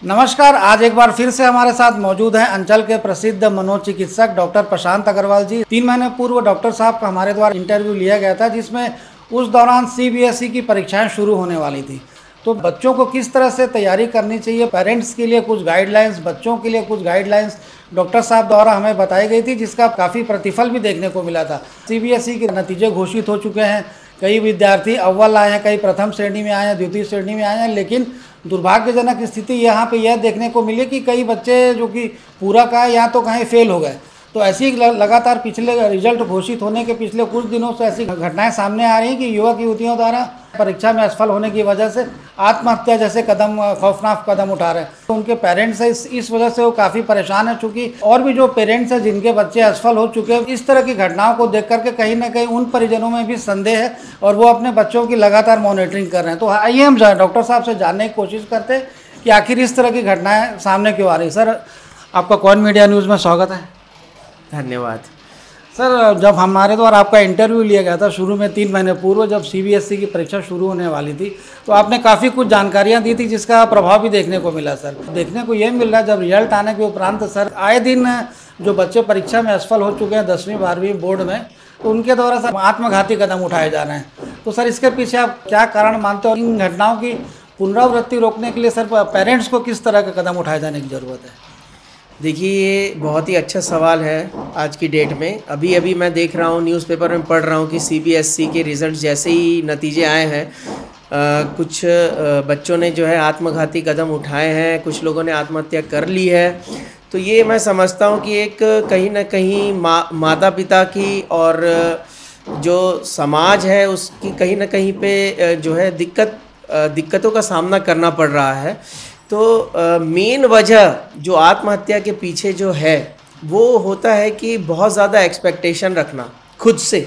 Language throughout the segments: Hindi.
नमस्कार। आज एक बार फिर से हमारे साथ मौजूद हैं अंचल के प्रसिद्ध मनोचिकित्सक डॉक्टर प्रशांत अग्रवाल जी। 3 महीने पूर्व डॉक्टर साहब का हमारे द्वारा इंटरव्यू लिया गया था, जिसमें उस दौरान सीबीएसई की परीक्षाएं शुरू होने वाली थी। तो बच्चों को किस तरह से तैयारी करनी चाहिए, पेरेंट्स के लिए कुछ गाइडलाइंस, बच्चों के लिए कुछ गाइडलाइंस डॉक्टर साहब द्वारा हमें बताई गई थी, जिसका काफ़ी प्रतिफल भी देखने को मिला था। सीबीएसई के नतीजे घोषित हो चुके हैं। कई विद्यार्थी अव्वल आए हैं, कई प्रथम श्रेणी में आए हैं, द्वितीय श्रेणी में आए हैं, लेकिन दुर्भाग्यजनक स्थिति यहाँ पे यह देखने को मिली कि कई बच्चे जो कि पूरा का या तो कहीं फेल हो गए। तो ऐसी लगातार पिछले रिजल्ट घोषित होने के पिछले कुछ दिनों से ऐसी घटनाएं सामने आ रही हैं कि युवक युवतियों द्वारा परीक्षा में असफल होने की वजह से आत्महत्या जैसे कदम, खौफनाक कदम उठा रहे हैं। तो उनके पेरेंट्स हैं, इस वजह से वो काफ़ी परेशान हैं। चूँकि और भी जो पेरेंट्स हैं जिनके बच्चे असफल हो चुके हैं, इस तरह की घटनाओं को देख करके कहीं ना कहीं उन परिजनों में भी संदेह है और वो अपने बच्चों की लगातार मॉनिटरिंग कर रहे हैं। तो आइए हम डॉक्टर साहब से जानने की कोशिश करते हैं कि आखिर इस तरह की घटनाएँ सामने क्यों आ रही। सर, आपका कौन मीडिया न्यूज़ में स्वागत है। धन्यवाद सर, जब हमारे द्वारा आपका इंटरव्यू लिया गया था शुरू में 3 महीने पूर्व, जब सीबीएसई की परीक्षा शुरू होने वाली थी, तो आपने काफ़ी कुछ जानकारियां दी थी, जिसका प्रभाव भी देखने को मिला। सर, देखने को ये मिल रहा है जब रिजल्ट आने के उपरांत सर आए दिन जो बच्चे परीक्षा में असफल हो चुके हैं 10वीं 12वीं बोर्ड में, तो उनके द्वारा सर आत्मघाती कदम उठाए जा रहे हैं। तो सर, इसके पीछे आप क्या कारण मानते हो और इन घटनाओं की पुनरावृत्ति रोकने के लिए सर पेरेंट्स को किस तरह के कदम उठाए जाने की ज़रूरत है? देखिए, ये बहुत ही अच्छा सवाल है आज की डेट में। अभी मैं देख रहा हूँ, न्यूज़पेपर में पढ़ रहा हूँ कि सीबीएसई के रिज़ल्ट जैसे ही नतीजे आए हैं, कुछ बच्चों ने जो है आत्मघाती कदम उठाए हैं, कुछ लोगों ने आत्महत्या कर ली है। तो ये मैं समझता हूँ कि एक कहीं ना कहीं माता पिता की और जो समाज है उसकी कहीं ना कहीं पे जो है दिक्कतों का सामना करना पड़ रहा है। तो मेन वजह जो आत्महत्या के पीछे जो है वो होता है कि बहुत ज़्यादा एक्सपेक्टेशन रखना खुद से।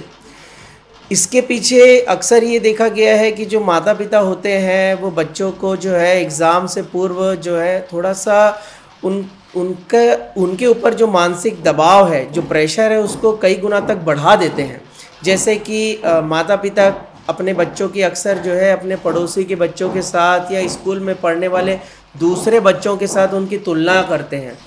इसके पीछे अक्सर ये देखा गया है कि जो माता पिता होते हैं वो बच्चों को जो है एग्ज़ाम से पूर्व जो है थोड़ा सा उनके ऊपर जो मानसिक दबाव है, जो प्रेशर है, उसको कई गुना तक बढ़ा देते हैं। जैसे कि माता पिता अपने बच्चों की अक्सर जो है अपने पड़ोसी के बच्चों के साथ या स्कूल में पढ़ने वाले दूसरे बच्चों के साथ उनकी तुलना करते हैं।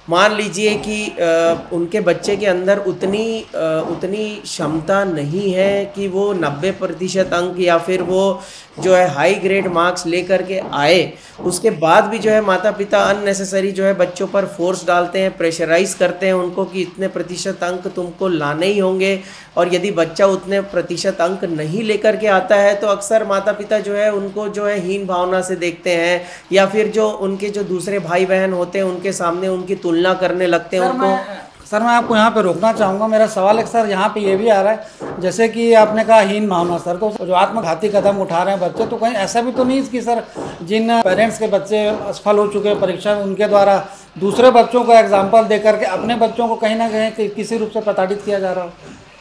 मान लीजिए कि उनके बच्चे के अंदर उतनी क्षमता नहीं है कि वो 90% अंक या फिर वो जो है हाई ग्रेड मार्क्स लेकर के आए। उसके बाद भी जो है माता पिता अननेसेसरी जो है बच्चों पर फोर्स डालते हैं, प्रेशराइज करते हैं उनको कि इतने प्रतिशत अंक तुमको लाने ही होंगे। और यदि बच्चा उतने प्रतिशत अंक नहीं लेकर के आता है तो अक्सर माता पिता जो है उनको जो है हीन भावना से देखते हैं, या फिर जो उनके जो दूसरे भाई बहन होते हैं उनके सामने उनकी तुलना करने लगते हैं उनको। सर, मैं आपको यहाँ पे रोकना चाहूँगा। मेरा सवाल है सर, यहाँ पे ये भी आ रहा है जैसे कि आपने कहा हीन भावना। सर, तो जो आत्मघाती कदम उठा रहे हैं बच्चे, तो कहीं ऐसा भी तो नहीं कि सर जिन पेरेंट्स के बच्चे असफल हो चुके हैं परीक्षा में, उनके द्वारा दूसरे बच्चों को एग्जाम्पल दे करके अपने बच्चों को कहीं ना कहीं किसी रूप से प्रताड़ित किया जा रहा हो?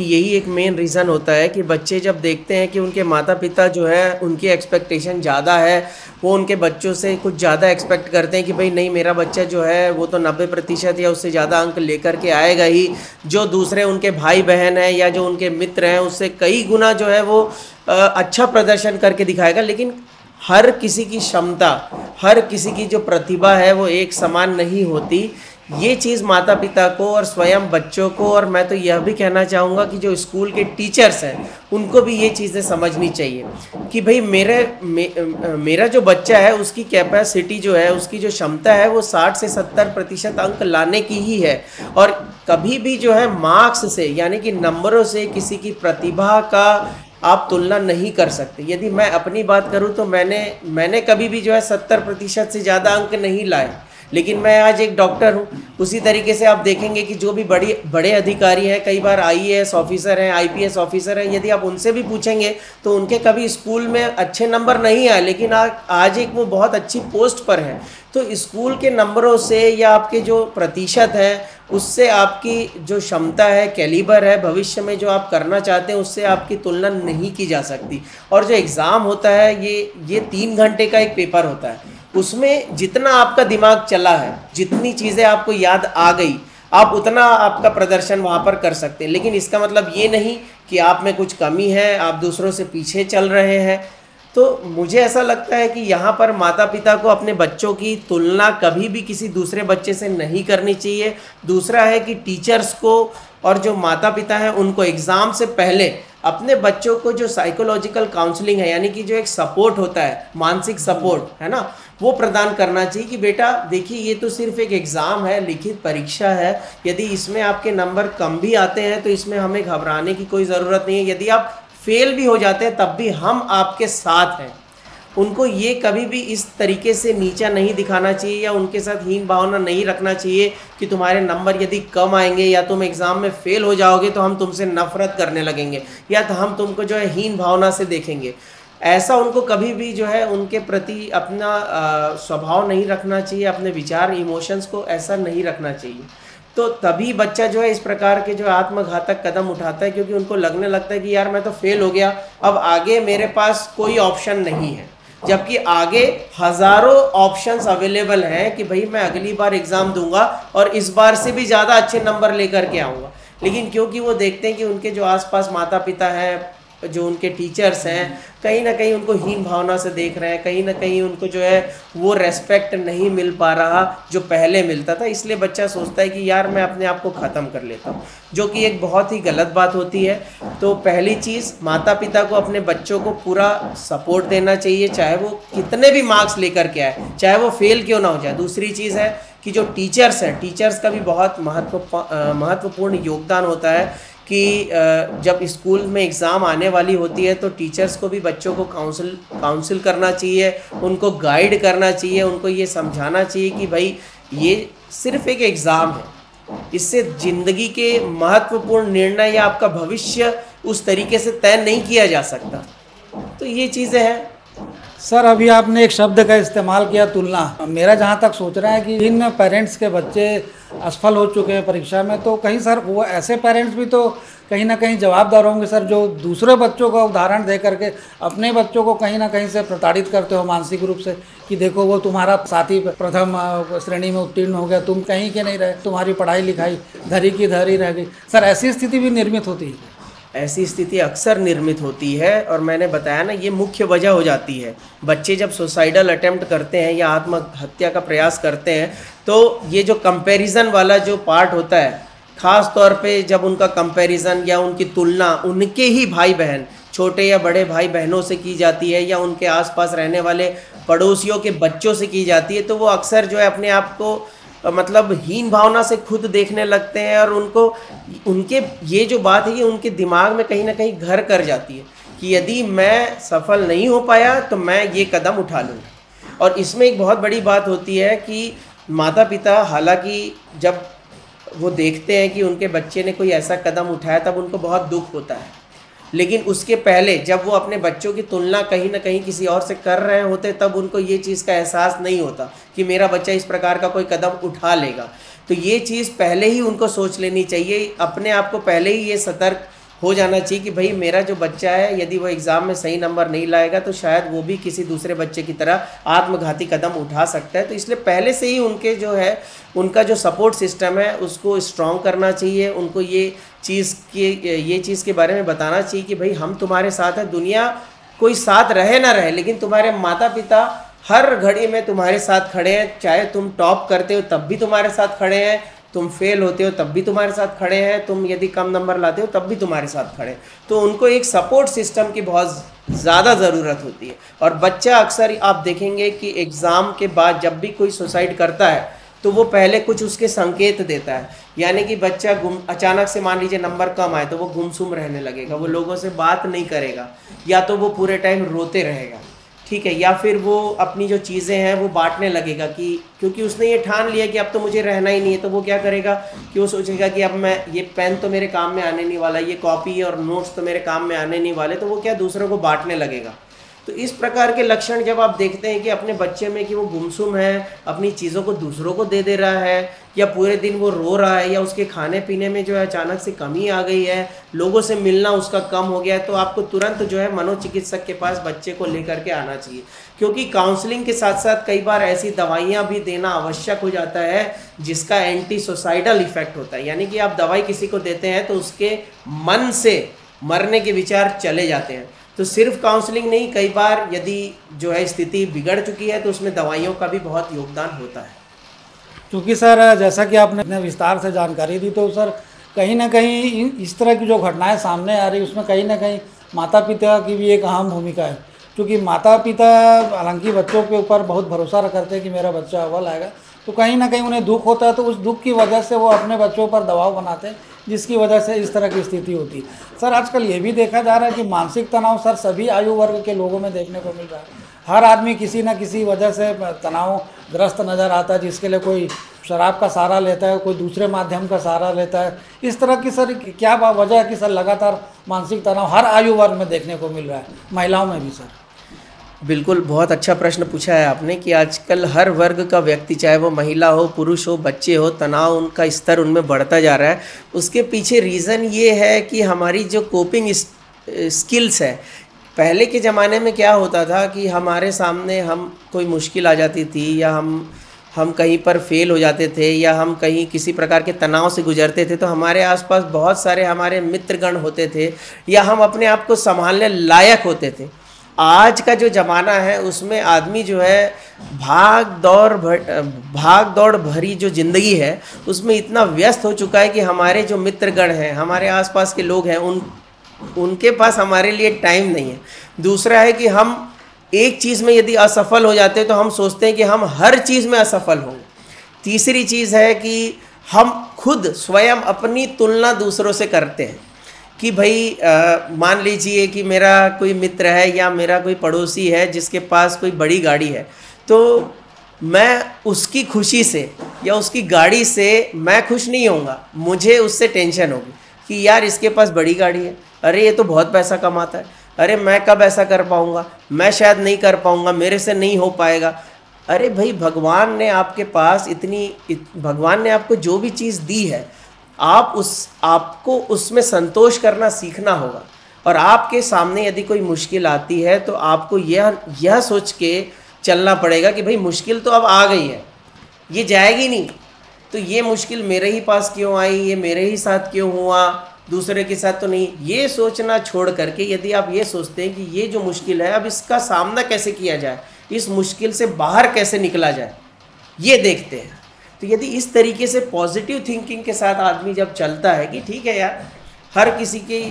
यही एक मेन रीज़न होता है कि बच्चे जब देखते हैं कि उनके माता पिता जो है उनकी एक्सपेक्टेशन ज़्यादा है, वो उनके बच्चों से कुछ ज़्यादा एक्सपेक्ट करते हैं कि भाई नहीं, मेरा बच्चा जो है वो तो 90% या उससे ज़्यादा अंक लेकर के आएगा ही। जो दूसरे उनके भाई बहन हैं या जो उनके मित्र हैं उससे कई गुना जो है वो अच्छा प्रदर्शन करके दिखाएगा। लेकिन हर किसी की क्षमता, हर किसी की जो प्रतिभा है वो एक समान नहीं होती। ये चीज़ माता पिता को और स्वयं बच्चों को, और मैं तो यह भी कहना चाहूँगा कि जो स्कूल के टीचर्स हैं उनको भी ये चीज़ें समझनी चाहिए कि भाई मेरा जो बच्चा है उसकी कैपेसिटी जो है, उसकी जो क्षमता है वो 60 से 70% अंक लाने की ही है। और कभी भी जो है मार्क्स से यानी कि नंबरों से किसी की प्रतिभा का आप तुलना नहीं कर सकते। यदि मैं अपनी बात करूं तो मैंने कभी भी जो है 70% से ज़्यादा अंक नहीं लाए, लेकिन मैं आज एक डॉक्टर हूँ। उसी तरीके से आप देखेंगे कि जो भी बड़े अधिकारी हैं, कई बार आईएएस ऑफिसर हैं, आईपीएस ऑफिसर हैं, यदि आप उनसे भी पूछेंगे तो उनके कभी स्कूल में अच्छे नंबर नहीं आए, लेकिन आज एक वो बहुत अच्छी पोस्ट पर है। तो स्कूल के नंबरों से या आपके जो प्रतिशत है उससे आपकी जो क्षमता है, कैलिबर है, भविष्य में जो आप करना चाहते हैं उससे आपकी तुलना नहीं की जा सकती। और जो एग्ज़ाम होता है ये 3 घंटे का एक पेपर होता है। उसमें जितना आपका दिमाग चला है, जितनी चीज़ें आपको याद आ गई, आप उतना आपका प्रदर्शन वहाँ पर कर सकते हैं। लेकिन इसका मतलब ये नहीं कि आप में कुछ कमी है, आप दूसरों से पीछे चल रहे हैं। तो मुझे ऐसा लगता है कि यहाँ पर माता पिता को अपने बच्चों की तुलना कभी भी किसी दूसरे बच्चे से नहीं करनी चाहिए। दूसरा है कि टीचर्स को और जो माता पिता हैं उनको एग्ज़ाम से पहले अपने बच्चों को जो साइकोलॉजिकल काउंसलिंग है, यानी कि जो एक सपोर्ट होता है, मानसिक सपोर्ट है ना, वो प्रदान करना चाहिए कि बेटा देखिए ये तो सिर्फ एक एग्ज़ाम है, लिखित परीक्षा है, यदि इसमें आपके नंबर कम भी आते हैं तो इसमें हमें घबराने की कोई ज़रूरत नहीं है, यदि आप फेल भी हो जाते हैं तब भी हम आपके साथ हैं। उनको ये कभी भी इस तरीके से नीचा नहीं दिखाना चाहिए या उनके साथ हीन भावना नहीं रखना चाहिए कि तुम्हारे नंबर यदि कम आएंगे या तुम एग्ज़ाम में फ़ेल हो जाओगे तो हम तुमसे नफ़रत करने लगेंगे या तो हम तुमको जो है हीन भावना से देखेंगे। ऐसा उनको कभी भी जो है उनके प्रति अपना स्वभाव नहीं रखना चाहिए, अपने विचार इमोशंस को ऐसा नहीं रखना चाहिए। तो तभी बच्चा जो है इस प्रकार के जो आत्मघातक कदम उठाता है, क्योंकि उनको लगने लगता है कि यार मैं तो फेल हो गया, अब आगे मेरे पास कोई ऑप्शन नहीं है, जबकि आगे हज़ारों ऑप्शंस अवेलेबल हैं कि भाई मैं अगली बार एग्ज़ाम दूंगा और इस बार से भी ज़्यादा अच्छे नंबर लेकर के आऊँगा। लेकिन क्योंकि वो देखते हैं कि उनके जो आसपास माता पिता हैं, जो उनके टीचर्स हैं, कहीं ना कहीं उनको हीन भावना से देख रहे हैं, कहीं ना कहीं उनको जो है वो रेस्पेक्ट नहीं मिल पा रहा जो पहले मिलता था, इसलिए बच्चा सोचता है कि यार मैं अपने आप को ख़त्म कर लेता हूँ, जो कि एक बहुत ही गलत बात होती है। तो पहली चीज़, माता पिता को अपने बच्चों को पूरा सपोर्ट देना चाहिए, चाहे वो कितने भी मार्क्स लेकर के आए, चाहे वो फेल क्यों ना हो जाए। दूसरी चीज़ है कि जो टीचर्स हैं, टीचर्स का भी बहुत महत्वपूर्ण योगदान होता है कि जब स्कूल में एग्ज़ाम आने वाली होती है तो टीचर्स को भी बच्चों को काउंसिल करना चाहिए, उनको गाइड करना चाहिए, उनको ये समझाना चाहिए कि भाई ये सिर्फ एक एग्ज़ाम है, इससे ज़िंदगी के महत्वपूर्ण निर्णय या आपका भविष्य उस तरीके से तय नहीं किया जा सकता। तो ये चीज़ें हैं। सर अभी आपने एक शब्द का इस्तेमाल किया, तुलना। मेरा जहाँ तक सोच रहा है कि इन पेरेंट्स के बच्चे असफल हो चुके हैं परीक्षा में, तो कहीं सर वो ऐसे पेरेंट्स भी तो कहीं ना कहीं जवाबदार होंगे सर, जो दूसरे बच्चों का उदाहरण दे करके अपने बच्चों को कहीं ना कहीं से प्रताड़ित करते हो मानसिक रूप से कि देखो वो तुम्हारा साथी प्रथम श्रेणी में उत्तीर्ण हो गया, तुम कहीं के नहीं रहे, तुम्हारी पढ़ाई लिखाई धरी की धरी रह गई। सर ऐसी स्थिति भी निर्मित होती है? ऐसी स्थिति अक्सर निर्मित होती है और मैंने बताया ना, ये मुख्य वजह हो जाती है। बच्चे जब सुसाइडल अटेम्प्ट करते हैं या आत्महत्या का प्रयास करते हैं तो ये जो कंपैरिजन वाला जो पार्ट होता है, ख़ास तौर पे जब उनका कंपैरिजन या उनकी तुलना उनके ही भाई बहन, छोटे या बड़े भाई बहनों से की जाती है या उनके आसपास रहने वाले पड़ोसियों के बच्चों से की जाती है, तो वो अक्सर जो है अपने आप को मतलब हीन भावना से खुद देखने लगते हैं और उनको उनके ये जो बात है कि उनके दिमाग में कहीं ना कहीं घर कर जाती है कि यदि मैं सफल नहीं हो पाया तो मैं ये कदम उठा लूँगा। और इसमें एक बहुत बड़ी बात होती है कि माता पिता हालांकि जब वो देखते हैं कि उनके बच्चे ने कोई ऐसा कदम उठाया तब उनको बहुत दुख होता है, लेकिन उसके पहले जब वो अपने बच्चों की तुलना कहीं ना कहीं किसी और से कर रहे होते तब उनको ये चीज़ का एहसास नहीं होता कि मेरा बच्चा इस प्रकार का कोई कदम उठा लेगा। तो ये चीज़ पहले ही उनको सोच लेनी चाहिए, अपने आप को पहले ही ये सतर्क हो जाना चाहिए कि भाई मेरा जो बच्चा है यदि वो एग्ज़ाम में सही नंबर नहीं लाएगा तो शायद वो भी किसी दूसरे बच्चे की तरह आत्मघाती कदम उठा सकता है। तो इसलिए पहले से ही उनके जो है उनका जो सपोर्ट सिस्टम है उसको स्ट्रॉन्ग करना चाहिए, उनको ये चीज़ के बारे में बताना चाहिए कि भाई हम तुम्हारे साथ हैं, दुनिया कोई साथ रहे ना रहे लेकिन तुम्हारे माता पिता हर घड़ी में तुम्हारे साथ खड़े हैं, चाहे तुम टॉप करते हो तब भी तुम्हारे साथ खड़े हैं, तुम फेल होते हो तब भी तुम्हारे साथ खड़े हैं, तुम यदि कम नंबर लाते हो तब भी तुम्हारे साथ खड़े हैं। तो उनको एक सपोर्ट सिस्टम की बहुत ज़्यादा ज़रूरत होती है। और बच्चा अक्सर आप देखेंगे कि एग्ज़ाम के बाद जब भी कोई सुसाइड करता है तो वो पहले कुछ उसके संकेत देता है, यानी कि बच्चा अचानक से मान लीजिए नंबर कम आए तो वो गुमसुम रहने लगेगा, वो लोगों से बात नहीं करेगा, या तो वो पूरे टाइम रोते रहेगा, ठीक है, या फिर वो अपनी जो चीज़ें हैं वो बांटने लगेगा कि क्योंकि उसने ये ठान लिया कि अब तो मुझे रहना ही नहीं है, तो वो क्या करेगा कि वो सोचेगा कि अब मैं ये पेन तो मेरे काम में आने नहीं वाला, ये कॉपी और नोट्स तो मेरे काम में आने नहीं वाले, तो वो क्या दूसरों को बांटने लगेगा। तो इस प्रकार के लक्षण जब आप देखते हैं कि अपने बच्चे में कि वो गुमसुम है, अपनी चीज़ों को दूसरों को दे रहा है, या पूरे दिन वो रो रहा है, या उसके खाने पीने में जो है अचानक से कमी आ गई है, लोगों से मिलना उसका कम हो गया है, तो आपको तुरंत जो है मनोचिकित्सक के पास बच्चे को लेकर के आना चाहिए। क्योंकि काउंसलिंग के साथ साथ कई बार ऐसी दवाइयाँ भी देना आवश्यक हो जाता है जिसका एंटी सुसाइडल इफेक्ट होता है, यानी कि आप दवाई किसी को देते हैं तो उसके मन से मरने के विचार चले जाते हैं। तो सिर्फ काउंसलिंग नहीं, कई बार यदि जो है स्थिति बिगड़ चुकी है तो उसमें दवाइयों का भी बहुत योगदान होता है। क्योंकि सर जैसा कि आपने इतने विस्तार से जानकारी दी, तो सर कहीं ना कहीं इस तरह की जो घटनाएं सामने आ रही उसमें कहीं ना कहीं माता पिता की भी एक अहम भूमिका है। क्योंकि माता पिता हालांकि बच्चों के ऊपर बहुत भरोसा करते हैं कि मेरा बच्चा अव्वल आएगा, तो कहीं ना कहीं उन्हें दुख होता है, तो उस दुख की वजह से वो अपने बच्चों पर दबाव बनाते हैं, जिसकी वजह से इस तरह की स्थिति होती है। सर आजकल ये भी देखा जा रहा है कि मानसिक तनाव सर सभी आयु वर्ग के लोगों में देखने को मिल रहा है। हर आदमी किसी न किसी वजह से तनावग्रस्त नज़र आता है, जिसके लिए कोई शराब का सहारा लेता है, कोई दूसरे माध्यम का सहारा लेता है। इस तरह की सर क्या वजह है कि सर लगातार मानसिक तनाव हर आयु वर्ग में देखने को मिल रहा है, महिलाओं में भी? सर बिल्कुल, बहुत अच्छा प्रश्न पूछा है आपने कि आजकल हर वर्ग का व्यक्ति, चाहे वो महिला हो, पुरुष हो, बच्चे हो, तनाव उनका स्तर उनमें बढ़ता जा रहा है। उसके पीछे रीज़न ये है कि हमारी जो कोपिंग स्किल्स है, पहले के ज़माने में क्या होता था कि हमारे सामने हम कोई मुश्किल आ जाती थी, या हम कहीं पर फेल हो जाते थे, या हम कहीं किसी प्रकार के तनाव से गुजरते थे, तो हमारे आसपास बहुत सारे हमारे मित्रगण होते थे, या हम अपने आप को संभालने लायक होते थे। आज का जो ज़माना है उसमें आदमी जो है भाग दौड़ भरी जो ज़िंदगी है उसमें इतना व्यस्त हो चुका है कि हमारे जो मित्रगण हैं, हमारे आसपास के लोग हैं, उनके पास हमारे लिए टाइम नहीं है। दूसरा है कि हम एक चीज़ में यदि असफल हो जाते हैं तो हम सोचते हैं कि हम हर चीज़ में असफल होंगे। तीसरी चीज़ है कि हम खुद स्वयं अपनी तुलना दूसरों से करते हैं कि भाई मान लीजिए कि मेरा कोई मित्र है या मेरा कोई पड़ोसी है जिसके पास कोई बड़ी गाड़ी है, तो मैं उसकी खुशी से या उसकी गाड़ी से मैं खुश नहीं होऊंगा, मुझे उससे टेंशन होगी कि यार इसके पास बड़ी गाड़ी है, अरे ये तो बहुत पैसा कमाता है, अरे मैं कब ऐसा कर पाऊँगा, मैं शायद नहीं कर पाऊँगा, मेरे से नहीं हो पाएगा। अरे भाई, भगवान ने आपके पास भगवान ने आपको जो भी चीज़ दी है, आपको उसमें संतोष करना सीखना होगा। और आपके सामने यदि कोई मुश्किल आती है तो आपको यह सोच के चलना पड़ेगा कि भाई मुश्किल तो अब आ गई है, ये जाएगी नहीं, तो ये मुश्किल मेरे ही पास क्यों आई, ये मेरे ही साथ क्यों हुआ, दूसरे के साथ तो नहीं। ये सोचना छोड़ करके यदि आप ये सोचते हैं कि ये जो मुश्किल है अब इसका सामना कैसे किया जाए, इस मुश्किल से बाहर कैसे निकला जाए, ये देखते हैं। तो यदि इस तरीके से पॉजिटिव थिंकिंग के साथ आदमी जब चलता है कि ठीक है यार, हर किसी की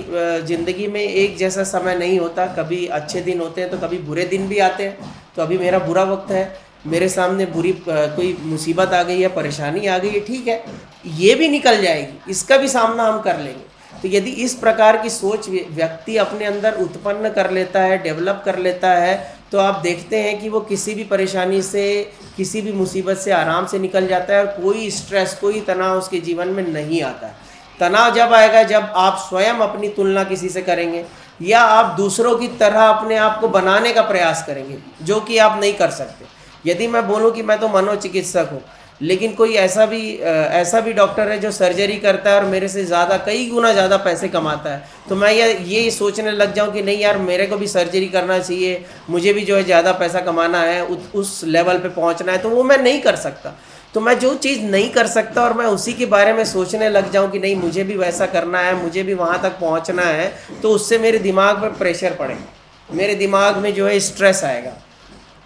ज़िंदगी में एक जैसा समय नहीं होता, कभी अच्छे दिन होते हैं तो कभी बुरे दिन भी आते हैं। तो अभी मेरा बुरा वक्त है, मेरे सामने कोई मुसीबत आ गई है, परेशानी आ गई है, ठीक है, ये भी निकल जाएगी, इसका भी सामना हम कर लेंगे। तो यदि इस प्रकार की सोच व्यक्ति अपने अंदर उत्पन्न कर लेता है, डेवलप कर लेता है, तो आप देखते हैं कि वो किसी भी परेशानी से, किसी भी मुसीबत से आराम से निकल जाता है और कोई स्ट्रेस, कोई तनाव उसके जीवन में नहीं आता। तनाव जब आएगा जब आप स्वयं अपनी तुलना किसी से करेंगे या आप दूसरों की तरह अपने आप को बनाने का प्रयास करेंगे, जो कि आप नहीं कर सकते। यदि मैं बोलूं कि मैं तो मनोचिकित्सक हूं, लेकिन कोई ऐसा भी डॉक्टर है जो सर्जरी करता है और मेरे से ज़्यादा, कई गुना ज़्यादा पैसे कमाता है, तो मैं ये सोचने लग जाऊं कि नहीं यार, मेरे को भी सर्जरी करना चाहिए, मुझे भी जो है ज़्यादा पैसा कमाना है, उस लेवल पे पहुंचना है, तो वो मैं नहीं कर सकता। तो मैं जो चीज़ नहीं कर सकता और मैं उसी के बारे में सोचने लग जाऊं कि नहीं मुझे भी वैसा करना है, मुझे भी वहाँ तक पहुँचना है, तो उससे मेरे दिमाग में प्रेशर पड़ेगा, मेरे दिमाग में जो है स्ट्रेस आएगा।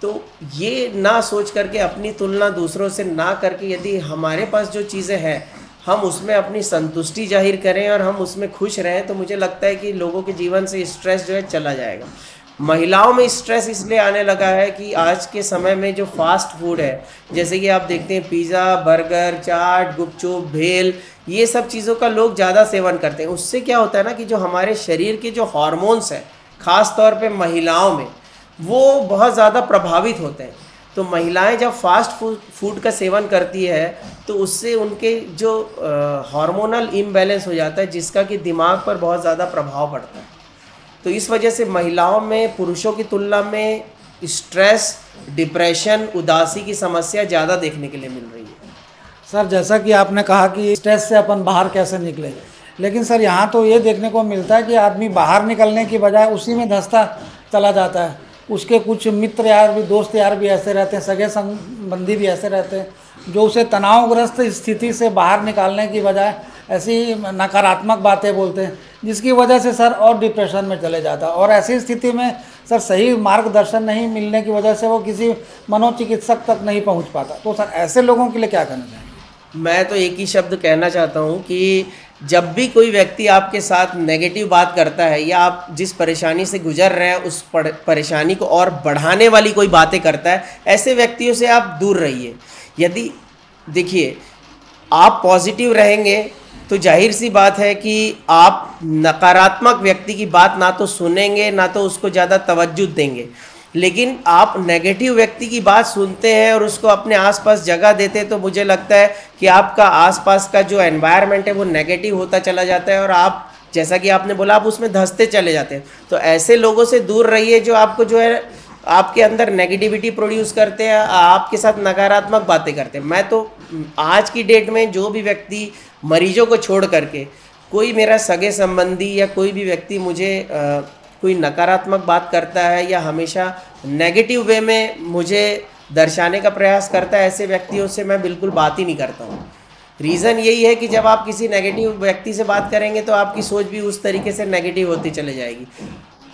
तो ये ना सोच करके, अपनी तुलना दूसरों से ना करके, यदि हमारे पास जो चीज़ें हैं हम उसमें अपनी संतुष्टि जाहिर करें और हम उसमें खुश रहें, तो मुझे लगता है कि लोगों के जीवन से स्ट्रेस जो है चला जाएगा। महिलाओं में स्ट्रेस इसलिए आने लगा है कि आज के समय में जो फास्ट फूड है, जैसे कि आप देखते हैं पिज़्ज़ा, बर्गर, चाट, गुपचुप, भेल, ये सब चीज़ों का लोग ज़्यादा सेवन करते हैं। उससे क्या होता है ना कि जो हमारे शरीर के जो हार्मोन्स हैं, ख़ास तौर पे महिलाओं में, वो बहुत ज़्यादा प्रभावित होते हैं। तो महिलाएं जब फास्ट फूड का सेवन करती है तो उससे उनके जो हार्मोनल इम्बैलेंस हो जाता है, जिसका कि दिमाग पर बहुत ज़्यादा प्रभाव पड़ता है। तो इस वजह से महिलाओं में पुरुषों की तुलना में स्ट्रेस, डिप्रेशन, उदासी की समस्या ज़्यादा देखने के लिए मिल रही है। सर जैसा कि आपने कहा कि स्ट्रेस से अपन बाहर कैसे निकले, लेकिन सर यहाँ तो ये देखने को मिलता है कि आदमी बाहर निकलने की बजाय उसी में धंसता चला जाता है। उसके कुछ मित्र यार भी, दोस्त यार भी ऐसे रहते हैं, सगे संबंधी भी ऐसे रहते हैं जो उसे तनावग्रस्त स्थिति से बाहर निकालने की बजाय ऐसी नकारात्मक बातें बोलते हैं, जिसकी वजह से सर और डिप्रेशन में चले जाता है। और ऐसी स्थिति में सर सही मार्गदर्शन नहीं मिलने की वजह से वो किसी मनोचिकित्सक तक नहीं पहुंच पाता। तो सर ऐसे लोगों के लिए क्या करना चाहिए? मैं तो एक ही शब्द कहना चाहता हूँ कि जब भी कोई व्यक्ति आपके साथ नेगेटिव बात करता है या आप जिस परेशानी से गुजर रहे हैं उस परेशानी को और बढ़ाने वाली कोई बातें करता है, ऐसे व्यक्तियों से आप दूर रहिए। यदि देखिए आप पॉजिटिव रहेंगे तो जाहिर सी बात है कि आप नकारात्मक व्यक्ति की बात ना तो सुनेंगे ना तो उसको ज़्यादा तवज्जो देंगे। लेकिन आप नेगेटिव व्यक्ति की बात सुनते हैं और उसको अपने आसपास जगह देते हैं तो मुझे लगता है कि आपका आसपास का जो एनवायरनमेंट है वो नेगेटिव होता चला जाता है और आप, जैसा कि आपने बोला, आप उसमें धंसते चले जाते हैं। तो ऐसे लोगों से दूर रहिए जो आपको जो है आपके अंदर नेगेटिविटी प्रोड्यूस करते हैं, आपके साथ नकारात्मक बातें करते हैं। मैं तो आज की डेट में जो भी व्यक्ति मरीजों को छोड़ करके कोई मेरा सगे संबंधी या कोई भी व्यक्ति मुझे कोई नकारात्मक बात करता है या हमेशा नेगेटिव वे में मुझे दर्शाने का प्रयास करता है, ऐसे व्यक्तियों से मैं बिल्कुल बात ही नहीं करता हूँ। रीज़न यही है कि जब आप किसी नेगेटिव व्यक्ति से बात करेंगे तो आपकी सोच भी उस तरीके से नेगेटिव होती चले जाएगी,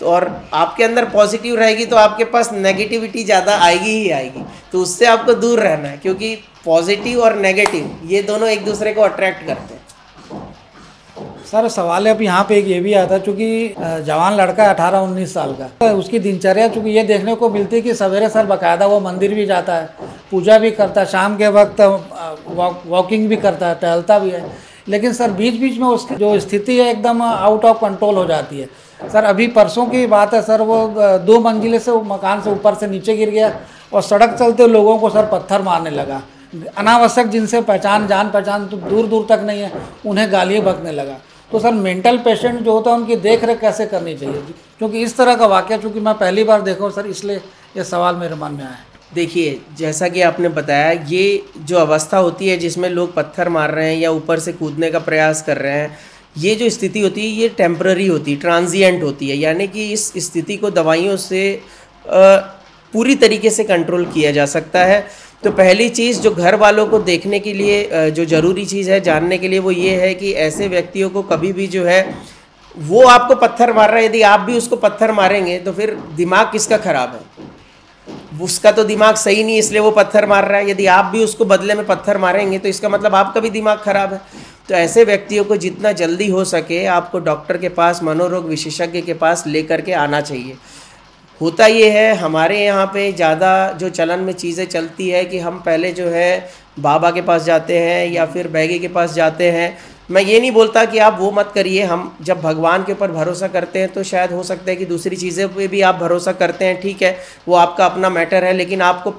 तो और आपके अंदर पॉजिटिव रहेगी तो आपके पास नेगेटिविटी ज़्यादा आएगी ही आएगी। तो उससे आपको दूर रहना है, क्योंकि पॉजिटिव और नेगेटिव ये दोनों एक दूसरे को अट्रैक्ट करते हैं। सर सवाल है अब यहाँ पे एक ये भी आता है, चूँकि जवान लड़का है 18-19 साल का, तो उसकी दिनचर्या चूँकि ये देखने को मिलती है कि सवेरे सर बाकायदा वो मंदिर भी जाता है, पूजा भी करता है, शाम के वक्त वॉकिंग भी करता है, टहलता भी है, लेकिन सर बीच बीच में उसकी जो स्थिति है एकदम आउट ऑफ कंट्रोल हो जाती है। सर अभी परसों की बात है सर, वो 2 मंजिले से मकान से ऊपर से नीचे गिर गया और सड़क चलते लोगों को सर पत्थर मारने लगा। अनावश्यक जिनसे जान पहचान तो दूर दूर तक नहीं है, उन्हें गालियाँ बकने लगा। तो सर मेंटल पेशेंट जो होता है उनकी देख रेख कैसे करनी चाहिए? क्योंकि इस तरह का वाक़या चूँकि मैं पहली बार देखा हूँ सर, इसलिए ये सवाल मेरे मन में आया। देखिए, जैसा कि आपने बताया, ये जो अवस्था होती है जिसमें लोग पत्थर मार रहे हैं या ऊपर से कूदने का प्रयास कर रहे हैं, ये जो स्थिति होती है ये टेम्पररी होती है, ट्रांजिएंट होती है। यानी कि इस स्थिति को दवाइयों से पूरी तरीके से कंट्रोल किया जा सकता है। तो पहली चीज़ जो घर वालों को देखने के लिए जो ज़रूरी चीज़ है जानने के लिए वो ये है कि ऐसे व्यक्तियों को कभी भी जो है वो आपको पत्थर मार रहा है, यदि आप भी उसको पत्थर मारेंगे तो फिर दिमाग किसका ख़राब है? उसका तो दिमाग सही नहीं इसलिए वो पत्थर मार रहा है। यदि आप भी उसको बदले में पत्थर मारेंगे तो इसका मतलब आपका भी दिमाग ख़राब है। तो ऐसे व्यक्तियों को जितना जल्दी हो सके आपको डॉक्टर के पास, मनोरोग विशेषज्ञ के पास लेकर के आना चाहिए। होता ये है हमारे यहाँ पे ज़्यादा जो चलन में चीज़ें चलती है कि हम पहले जो है बाबा के पास जाते हैं या फिर बैगे के पास जाते हैं। मैं ये नहीं बोलता कि आप वो मत करिए, हम जब भगवान के ऊपर भरोसा करते हैं तो शायद हो सकता है कि दूसरी चीज़ें पे भी आप भरोसा करते हैं, ठीक है, वो आपका अपना मैटर है। लेकिन आपको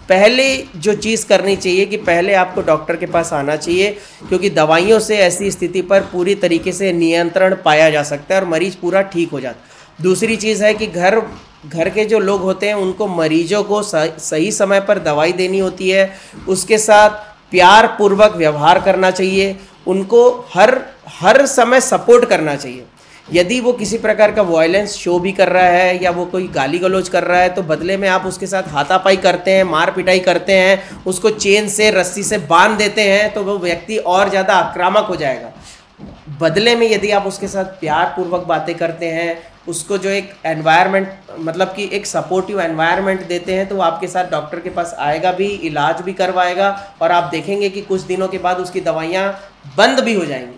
पहले जो चीज़ करनी चाहिए कि पहले आपको डॉक्टर के पास आना चाहिए, क्योंकि दवाइयों से ऐसी स्थिति पर पूरी तरीके से नियंत्रण पाया जा सकता है और मरीज़ पूरा ठीक हो जाता है। दूसरी चीज़ है कि घर के जो लोग होते हैं उनको मरीजों को सही समय पर दवाई देनी होती है, उसके साथ प्यार पूर्वक व्यवहार करना चाहिए, उनको हर समय सपोर्ट करना चाहिए। यदि वो किसी प्रकार का वायलेंस शो भी कर रहा है या वो कोई गाली गलौज कर रहा है तो बदले में आप उसके साथ हाथापाई करते हैं, मार पिटाई करते हैं, उसको चेन से, रस्सी से बांध देते हैं तो वो व्यक्ति और ज़्यादा आक्रामक हो जाएगा। बदले में यदि आप उसके साथ प्यार पूर्वक बातें करते हैं, उसको जो एक एनवायरनमेंट, मतलब कि एक सपोर्टिव एनवायरनमेंट देते हैं, तो वो आपके साथ डॉक्टर के पास आएगा भी, इलाज भी करवाएगा और आप देखेंगे कि कुछ दिनों के बाद उसकी दवाइयाँ बंद भी हो जाएंगी।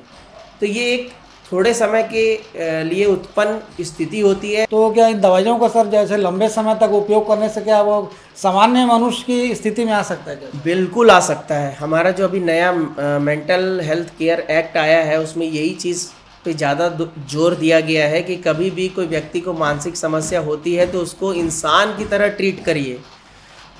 तो ये एक थोड़े समय के लिए उत्पन्न स्थिति होती है। तो क्या इन दवाइयों का सर जैसे लंबे समय तक उपयोग करने से क्या वो सामान्य मनुष्य की स्थिति में आ सकता है क्या? बिल्कुल आ सकता है। हमारा जो अभी नया मेंटल हेल्थ केयर एक्ट आया है उसमें यही चीज़ पे ज़्यादा जोर दिया गया है कि कभी भी कोई व्यक्ति को मानसिक समस्या होती है तो उसको इंसान की तरह ट्रीट करिए।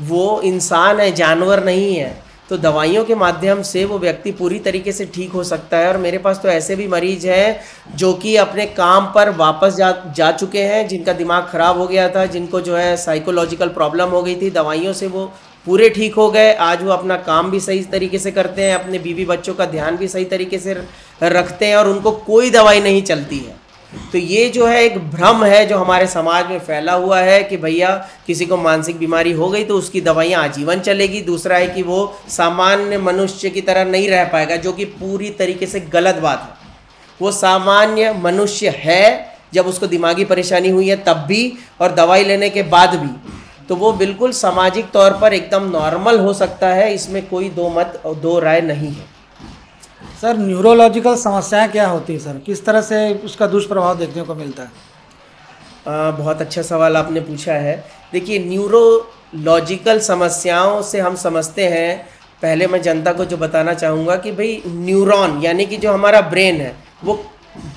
वो इंसान है, जानवर नहीं है। तो दवाइयों के माध्यम से वो व्यक्ति पूरी तरीके से ठीक हो सकता है। और मेरे पास तो ऐसे भी मरीज हैं जो कि अपने काम पर वापस जा चुके हैं, जिनका दिमाग ख़राब हो गया था, जिनको जो है साइकोलॉजिकल प्रॉब्लम हो गई थी, दवाइयों से वो पूरे ठीक हो गए। आज वो अपना काम भी सही तरीके से करते हैं, अपने बीवी बच्चों का ध्यान भी सही तरीके से रखते हैं और उनको कोई दवाई नहीं चलती है। तो ये जो है एक भ्रम है जो हमारे समाज में फैला हुआ है कि भैया किसी को मानसिक बीमारी हो गई तो उसकी दवाइयाँ आजीवन चलेगी। दूसरा है कि वो सामान्य मनुष्य की तरह नहीं रह पाएगा, जो कि पूरी तरीके से गलत बात है। वो सामान्य मनुष्य है जब उसको दिमागी परेशानी हुई है तब भी, और दवाई लेने के बाद भी, तो वो बिल्कुल सामाजिक तौर पर एकदम नॉर्मल हो सकता है। इसमें कोई दो राय नहीं है। सर न्यूरोलॉजिकल समस्याएं क्या होती है सर, किस तरह से उसका दुष्प्रभाव देखने को मिलता है? बहुत अच्छा सवाल आपने पूछा है। देखिए, न्यूरोलॉजिकल समस्याओं से हम समझते हैं, पहले मैं जनता को जो बताना चाहूँगा कि भाई न्यूरॉन यानी कि जो हमारा ब्रेन है वो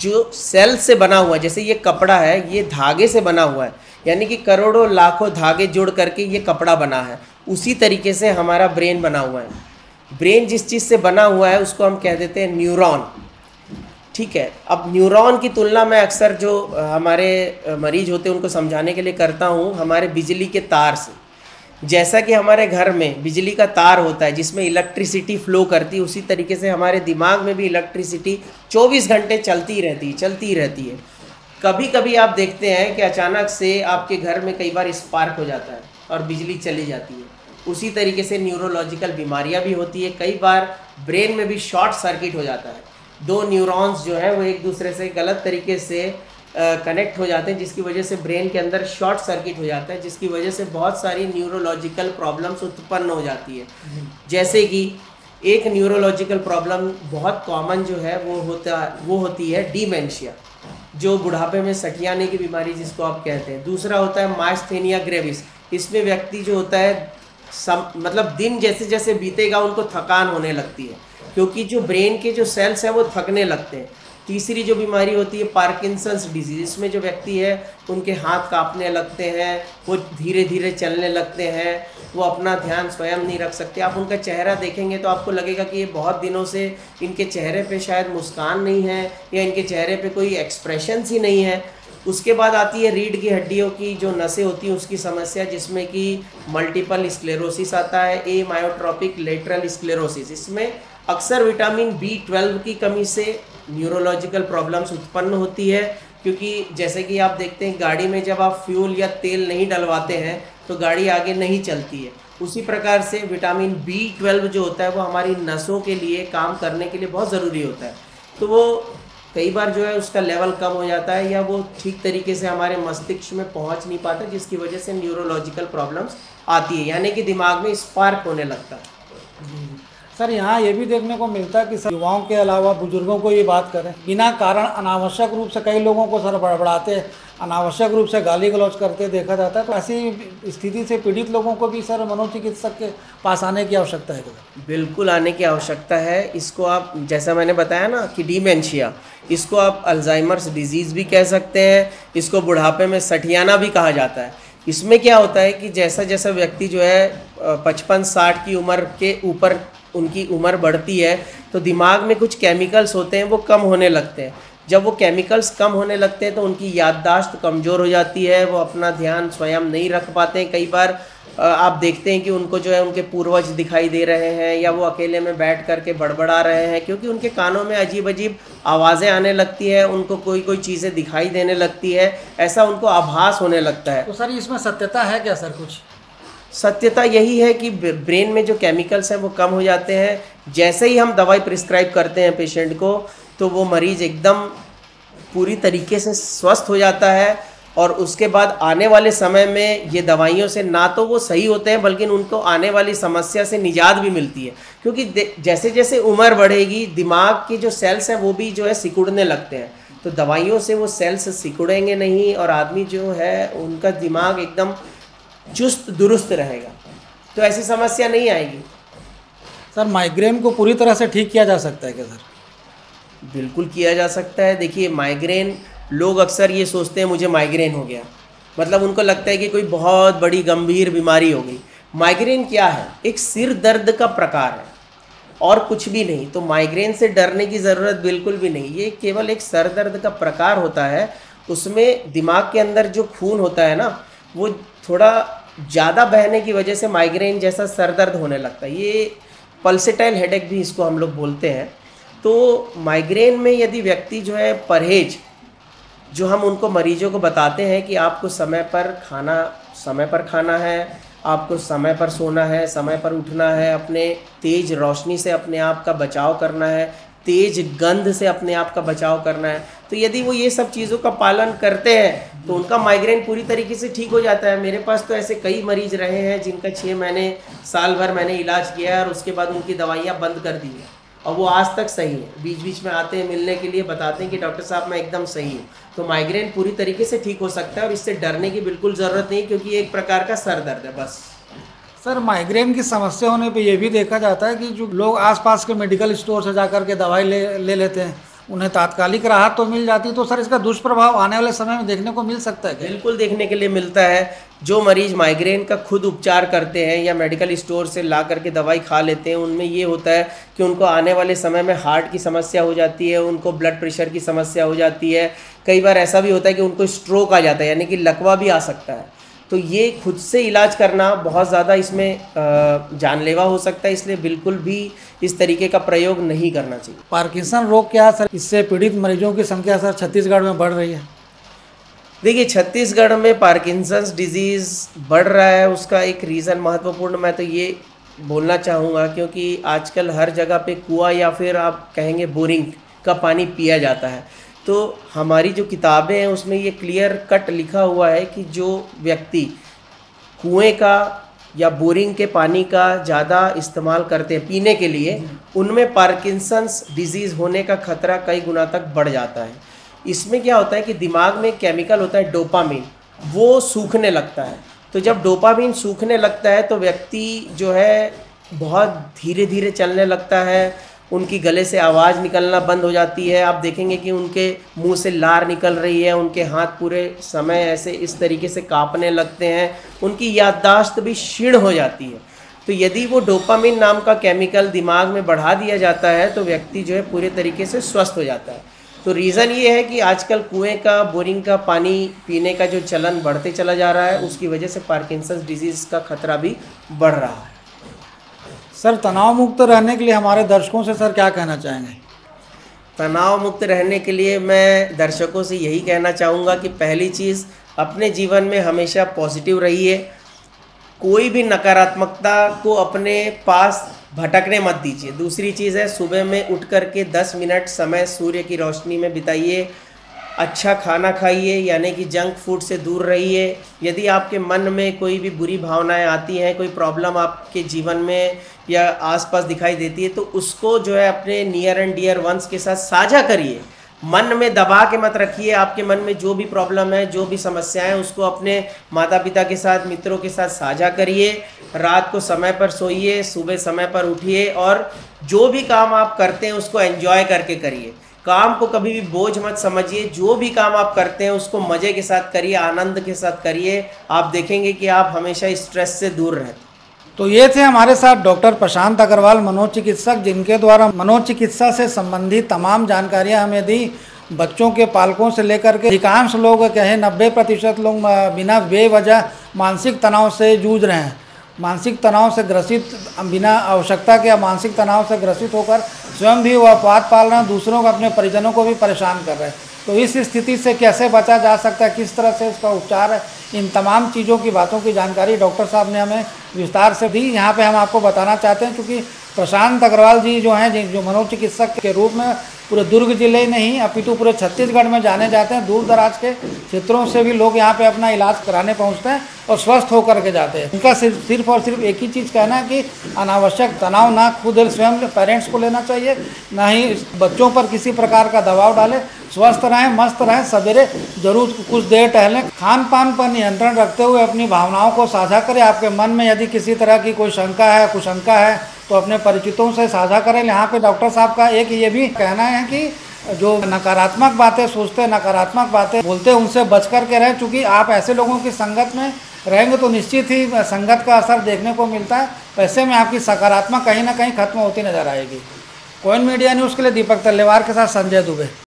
जो सेल से बना हुआ है, जैसे ये कपड़ा है ये धागे से बना हुआ है, यानी कि करोड़ों लाखों धागे जुड़ करके ये कपड़ा बना है, उसी तरीके से हमारा ब्रेन बना हुआ है। ब्रेन जिस चीज़ से बना हुआ है उसको हम कह देते हैं न्यूरॉन। ठीक है, अब न्यूरॉन की तुलना मैं अक्सर जो हमारे मरीज होते हैं उनको समझाने के लिए करता हूँ हमारे बिजली के तार से। जैसा कि हमारे घर में बिजली का तार होता है जिसमें इलेक्ट्रिसिटी फ्लो करती है, उसी तरीके से हमारे दिमाग में भी इलेक्ट्रिसिटी 24 घंटे चलती रहती है। कभी कभी आप देखते हैं कि अचानक से आपके घर में कई बार स्पार्क हो जाता है और बिजली चली जाती है। उसी तरीके से न्यूरोलॉजिकल बीमारियां भी होती है। कई बार ब्रेन में भी शॉर्ट सर्किट हो जाता है, दो न्यूरॉन्स जो है वो एक दूसरे से गलत तरीके से कनेक्ट हो जाते हैं, जिसकी वजह से ब्रेन के अंदर शॉर्ट सर्किट हो जाता है, जिसकी वजह से बहुत सारी न्यूरोलॉजिकल प्रॉब्लम्स उत्पन्न हो जाती है। जैसे कि एक न्यूरोलॉजिकल प्रॉब्लम बहुत कॉमन जो है वो होती है डिमेंशिया, जो बुढ़ापे में सठियाने की बीमारी जिसको आप कहते हैं। दूसरा होता है माइस्थेनिया ग्रेविस। इसमें व्यक्ति जो होता है मतलब दिन जैसे जैसे बीतेगा उनको थकान होने लगती है, क्योंकि जो ब्रेन के जो सेल्स हैं वो थकने लगते हैं। तीसरी जो बीमारी होती है पार्किंसंस डिजीज, इसमें जो व्यक्ति है उनके हाथ कांपने लगते हैं, वो धीरे धीरे चलने लगते हैं, वो अपना ध्यान स्वयं नहीं रख सकते। आप उनका चेहरा देखेंगे तो आपको लगेगा कि ये बहुत दिनों से इनके चेहरे पे शायद मुस्कान नहीं है या इनके चेहरे पे कोई एक्सप्रेशन ही नहीं है। उसके बाद आती है रीढ़ की हड्डियों की जो नसें होती हैं उसकी समस्या, जिसमें कि मल्टीपल स्क्लेरोसिस आता है, ए मायोट्रोपिक लेटरल स्क्लेरोसिस। इसमें अक्सर विटामिन B12 की कमी से न्यूरोलॉजिकल प्रॉब्लम्स उत्पन्न होती है, क्योंकि जैसे कि आप देखते हैं गाड़ी में जब आप फ्यूल या तेल नहीं डलवाते हैं तो गाड़ी आगे नहीं चलती है। उसी प्रकार से विटामिन B12 जो होता है वो हमारी नसों के लिए काम करने के लिए बहुत ज़रूरी होता है। तो वो कई बार जो है उसका लेवल कम हो जाता है या वो ठीक तरीके से हमारे मस्तिष्क में पहुंच नहीं पाता, जिसकी वजह से न्यूरोलॉजिकल प्रॉब्लम्स आती है, यानी कि दिमाग में स्पार्क होने लगता है। सर यहाँ ये भी देखने को मिलता है कि सर युवाओं के अलावा बुजुर्गों को ये बात करें, बिना कारण अनावश्यक रूप से कई लोगों को सर बड़बड़ाते, अनावश्यक रूप से गाली गलौज करते देखा जाता है। तो ऐसी स्थिति से पीड़ित लोगों को भी सर मनोचिकित्सक के पास आने की आवश्यकता है? बिल्कुल आने की आवश्यकता है। इसको आप जैसा मैंने बताया ना कि डिमेंशिया, इसको आप अल्जाइमर्स डिजीज़ भी कह सकते हैं, इसको बुढ़ापे में सठियाना भी कहा जाता है। इसमें क्या होता है कि जैसा जैसा व्यक्ति जो है 55-60 की उम्र के ऊपर उनकी उम्र बढ़ती है तो दिमाग में कुछ केमिकल्स होते हैं वो कम होने लगते हैं। जब वो केमिकल्स कम होने लगते हैं तो उनकी याददाश्त कमज़ोर हो जाती है, वो अपना ध्यान स्वयं नहीं रख पाते हैं। कई बार आप देखते हैं कि उनको जो है उनके पूर्वज दिखाई दे रहे हैं या वो अकेले में बैठ करके बड़बड़ा रहे हैं, क्योंकि उनके कानों में अजीब अजीब आवाज़ें आने लगती है, उनको कोई कोई चीज़ें दिखाई देने लगती है, ऐसा उनको आभास होने लगता है। तो सर इसमें सत्यता है क्या सर? कुछ सत्यता यही है कि ब्रेन में जो केमिकल्स हैं वो कम हो जाते हैं। जैसे ही हम दवाई प्रिस्क्राइब करते हैं पेशेंट को तो वो मरीज़ एकदम पूरी तरीके से स्वस्थ हो जाता है, और उसके बाद आने वाले समय में ये दवाइयों से ना तो वो सही होते हैं बल्कि उनको आने वाली समस्या से निजात भी मिलती है, क्योंकि जैसे जैसे उम्र बढ़ेगी दिमाग के जो सेल्स हैं वो भी जो है सिकुड़ने लगते हैं। तो दवाइयों से वो सेल्स सिकुड़ेंगे नहीं और आदमी जो है उनका दिमाग एकदम चुस्त दुरुस्त रहेगा, तो ऐसी समस्या नहीं आएगी। सर माइग्रेन को पूरी तरह से ठीक किया जा सकता है क्या सर? बिल्कुल किया जा सकता है। देखिए माइग्रेन, लोग अक्सर ये सोचते हैं मुझे माइग्रेन हो गया, मतलब उनको लगता है कि कोई बहुत बड़ी गंभीर बीमारी हो गई। माइग्रेन क्या है? एक सिर दर्द का प्रकार है और कुछ भी नहीं। तो माइग्रेन से डरने की ज़रूरत बिल्कुल भी नहीं, ये केवल एक सर दर्द का प्रकार होता है। उसमें दिमाग के अंदर जो खून होता है ना वो थोड़ा ज़्यादा बहने की वजह से माइग्रेन जैसा सर दर्द होने लगता है। ये पल्सेटाइल हेडेक भी इसको हम लोग बोलते हैं। तो माइग्रेन में यदि व्यक्ति जो है परहेज, जो हम उनको मरीजों को बताते हैं कि आपको समय पर खाना है, आपको समय पर सोना है, समय पर उठना है, अपने तेज़ रोशनी से अपने आप का बचाव करना है, तेज गंध से अपने आप का बचाव करना है। तो यदि वो ये सब चीज़ों का पालन करते हैं तो उनका माइग्रेन पूरी तरीके से ठीक हो जाता है। मेरे पास तो ऐसे कई मरीज रहे हैं जिनका 6 महीने साल भर मैंने इलाज किया है और उसके बाद उनकी दवाइयाँ बंद कर दी हैं और वो आज तक सही है। बीच बीच में आते हैं मिलने के लिए, बताते हैं कि डॉक्टर साहब मैं एकदम सही हूँ। तो माइग्रेन पूरी तरीके से ठीक हो सकता है और इससे डरने की बिल्कुल ज़रूरत नहीं, क्योंकि एक प्रकार का सर दर्द है बस। सर, माइग्रेन की समस्या होने पे ये भी देखा जाता है कि जो लोग आसपास के मेडिकल स्टोर से जाकर के दवाई ले लेते हैं, उन्हें तात्कालिक राहत तो मिल जाती है, तो सर इसका दुष्प्रभाव आने वाले समय में देखने को मिल सकता है क्या? बिल्कुल देखने के लिए मिलता है। जो मरीज माइग्रेन का खुद उपचार करते हैं या मेडिकल स्टोर से ला करके दवाई खा लेते हैं, उनमें ये होता है कि उनको आने वाले समय में हार्ट की समस्या हो जाती है, उनको ब्लड प्रेशर की समस्या हो जाती है। कई बार ऐसा भी होता है कि उनको स्ट्रोक आ जाता है, यानी कि लकवा भी आ सकता है। तो ये खुद से इलाज करना बहुत ज़्यादा इसमें जानलेवा हो सकता है, इसलिए बिल्कुल भी इस तरीके का प्रयोग नहीं करना चाहिए। पार्किंसन रोग क्या है सर? इससे पीड़ित मरीजों की संख्या सर छत्तीसगढ़ में बढ़ रही है। देखिए, छत्तीसगढ़ में पार्किंसंस डिजीज़ बढ़ रहा है, उसका एक रीज़न महत्वपूर्ण मैं तो ये बोलना चाहूँगा, क्योंकि आजकल हर जगह पे कुआं या फिर आप कहेंगे बोरिंग का पानी पिया जाता है। तो हमारी जो किताबें हैं उसमें ये क्लियर कट लिखा हुआ है कि जो व्यक्ति कुएं का या बोरिंग के पानी का ज़्यादा इस्तेमाल करते हैं पीने के लिए, उनमें पार्किंसंस डिजीज़ होने का खतरा कई गुना तक बढ़ जाता है। इसमें क्या होता है कि दिमाग में केमिकल होता है डोपामिन, वो सूखने लगता है। तो जब डोपामिन सूखने लगता है तो व्यक्ति जो है बहुत धीरे धीरे चलने लगता है, उनकी गले से आवाज़ निकलना बंद हो जाती है। आप देखेंगे कि उनके मुंह से लार निकल रही है, उनके हाथ पूरे समय ऐसे इस तरीके से कांपने लगते हैं, उनकी याददाश्त भी क्षीण हो जाती है। तो यदि वो डोपामिन नाम का केमिकल दिमाग में बढ़ा दिया जाता है तो व्यक्ति जो है पूरे तरीके से स्वस्थ हो जाता है। तो रीज़न ये है कि आजकल कुएं का, बोरिंग का पानी पीने का जो चलन बढ़ते चला जा रहा है, उसकी वजह से पार्किंसंस डिजीज़ का खतरा भी बढ़ रहा है। सर, तनाव मुक्त रहने के लिए हमारे दर्शकों से सर क्या कहना चाहेंगे? तनाव मुक्त रहने के लिए मैं दर्शकों से यही कहना चाहूँगा कि पहली चीज़, अपने जीवन में हमेशा पॉजिटिव रहिए। कोई भी नकारात्मकता को अपने पास भटकने मत दीजिए। दूसरी चीज़ है, सुबह में उठ कर के 10 मिनट समय सूर्य की रोशनी में बिताइए। अच्छा खाना खाइए, यानी कि जंक फूड से दूर रहिए। यदि आपके मन में कोई भी बुरी भावनाएं आती हैं, कोई प्रॉब्लम आपके जीवन में या आसपास दिखाई देती है, तो उसको जो है अपने नियर एंड डियर वंस के साथ साझा करिए। मन में दबा के मत रखिए। आपके मन में जो भी प्रॉब्लम है, जो भी समस्याएं हैं, उसको अपने माता पिता के साथ, मित्रों के साथ साझा करिए। रात को समय पर सोइए, सुबह समय पर उठिए और जो भी काम आप करते हैं उसको एंजॉय करके करिए। काम को कभी भी बोझ मत समझिए। जो भी काम आप करते हैं उसको मज़े के साथ करिए, आनंद के साथ करिए। आप देखेंगे कि आप हमेशा स्ट्रेस से दूर रहते। तो ये थे हमारे साथ डॉक्टर प्रशांत अग्रवाल, मनोचिकित्सक, जिनके द्वारा मनोचिकित्सा से संबंधित तमाम जानकारियाँ हमें दी। बच्चों के पालकों से लेकर के अधिकांश लोग कहें 90% लोग बिना बेवजह मानसिक तनाव से जूझ रहे हैं। मानसिक तनाव से ग्रसित, बिना आवश्यकता के मानसिक तनाव से ग्रसित होकर स्वयं भी वो अपवाद पाल रहे हैं, दूसरों को, अपने परिजनों को भी परेशान कर रहे हैं। तो इस स्थिति से कैसे बचा जा सकता है, किस तरह से इसका उपचार है, इन तमाम चीज़ों की बातों की जानकारी डॉक्टर साहब ने हमें विस्तार से दी। यहाँ पे हम आपको बताना चाहते हैं, क्योंकि प्रशांत अग्रवाल जी जो हैं, जो मनोचिकित्सक के रूप में पूरे दुर्ग जिले नहीं अपितु पूरे छत्तीसगढ़ में जाने जाते हैं। दूर दराज के क्षेत्रों से भी लोग यहाँ पे अपना इलाज कराने पहुँचते हैं और स्वस्थ होकर के जाते हैं। उनका सिर्फ और सिर्फ एक ही चीज़ कहना है कि अनावश्यक तनाव ना खुद स्वयं पेरेंट्स को लेना चाहिए, ना ही बच्चों पर किसी प्रकार का दबाव डालें। स्वस्थ रहें, मस्त रहें, सवेरे जरूर कुछ देर टहलें। खान पान पर नियंत्रण रखते हुए अपनी भावनाओं को साझा करें। आपके मन में यदि किसी तरह की कोई शंका है, कुशंका है, तो अपने परिचितों से साझा करें। यहाँ पे डॉक्टर साहब का एक ये भी कहना है कि जो नकारात्मक बातें सोचते हैं, नकारात्मक बातें बोलते हैं, उनसे बच कर के रहें। चूँकि आप ऐसे लोगों की संगत में रहेंगे तो निश्चित ही संगत का असर देखने को मिलता है। वैसे में आपकी सकारात्मक कहीं ना कहीं खत्म होती नजर आएगी। कोइन मीडिया न्यूज़ के लिए दीपक तल्लेवार के साथ संजय दुबे।